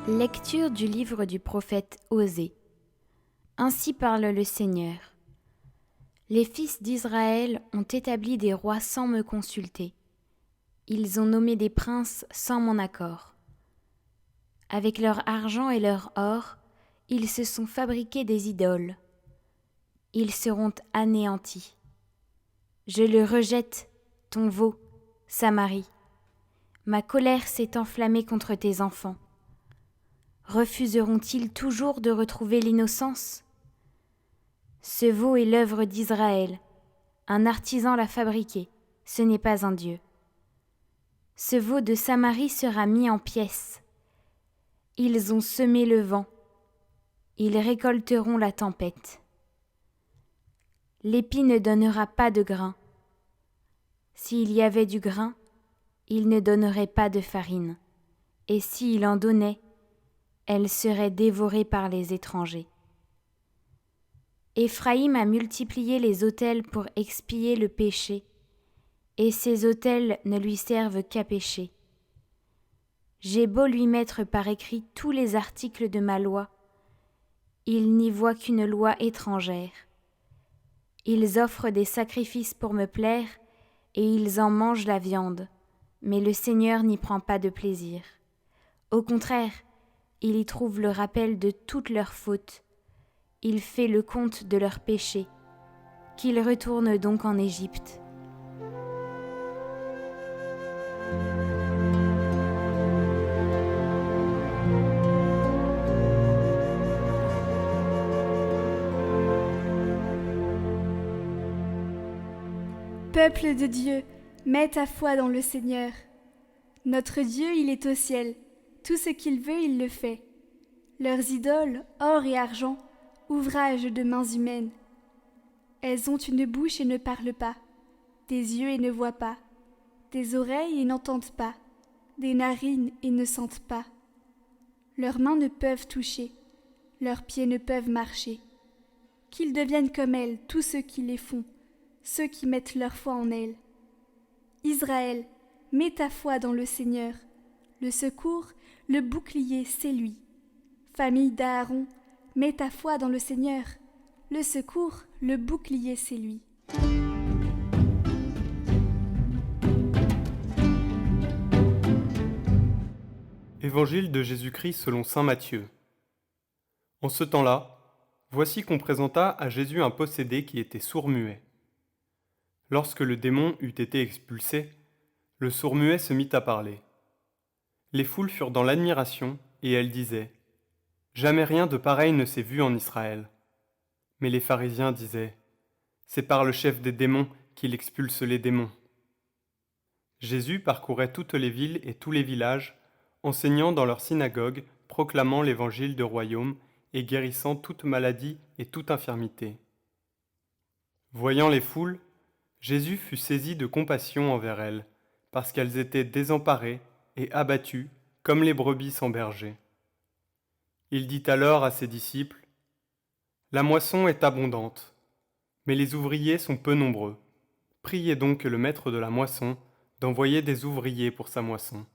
Lecture du livre du prophète Osée. Ainsi parle le Seigneur. Les fils d'Israël ont établi des rois sans me consulter. Ils ont nommé des princes sans mon accord. Avec leur argent et leur or, ils se sont fabriqués des idoles. Ils seront anéantis. Je le rejette, ton veau, Samarie. Ma colère s'est enflammée contre tes enfants. Refuseront-ils toujours de retrouver l'innocence ? Ce veau est l'œuvre d'Israël. Un artisan l'a fabriqué, ce n'est pas un Dieu. Ce veau de Samarie sera mis en pièces. Ils ont semé le vent. Ils récolteront la tempête. L'épi ne donnera pas de grain. S'il y avait du grain, il ne donnerait pas de farine. Et s'il en donnait, elle serait dévorée par les étrangers. Éphraïm a multiplié les autels pour expier le péché, et ces autels ne lui servent qu'à pécher. J'ai beau lui mettre par écrit tous les articles de ma loi, il n'y voit qu'une loi étrangère. Ils offrent des sacrifices pour me plaire, et ils en mangent la viande, mais le Seigneur n'y prend pas de plaisir. Au contraire, il y trouve le rappel de toutes leurs fautes. Il fait le compte de leurs péchés. Qu'ils retournent donc en Égypte. Peuple de Dieu, mets ta foi dans le Seigneur. Notre Dieu, il est au ciel. Tout ce qu'il veut, il le fait. Leurs idoles, or et argent, ouvrage de mains humaines. Elles ont une bouche et ne parlent pas, des yeux et ne voient pas, des oreilles et n'entendent pas, des narines et ne sentent pas. Leurs mains ne peuvent toucher, leurs pieds ne peuvent marcher. Qu'ils deviennent comme elles, tous ceux qui les font, ceux qui mettent leur foi en elles. Israël, mets ta foi dans le Seigneur. Le secours, le bouclier, c'est lui. Famille d'Aaron, mets ta foi dans le Seigneur. Le secours, le bouclier, c'est lui. Évangile de Jésus-Christ selon saint Matthieu. En ce temps-là, voici qu'on présenta à Jésus un possédé qui était sourd-muet. Lorsque le démon eut été expulsé, le sourd-muet se mit à parler. Les foules furent dans l'admiration, et elles disaient : « Jamais rien de pareil ne s'est vu en Israël. » Mais les pharisiens disaient : « C'est par le chef des démons qu'il expulse les démons. » Jésus parcourait toutes les villes et tous les villages, enseignant dans leurs synagogues, proclamant l'évangile du royaume et guérissant toute maladie et toute infirmité. Voyant les foules, Jésus fut saisi de compassion envers elles, parce qu'elles étaient désemparées et abattues comme les brebis sans berger. Il dit alors à ses disciples : « La moisson est abondante, mais les ouvriers sont peu nombreux. Priez donc le maître de la moisson d'envoyer des ouvriers pour sa moisson. »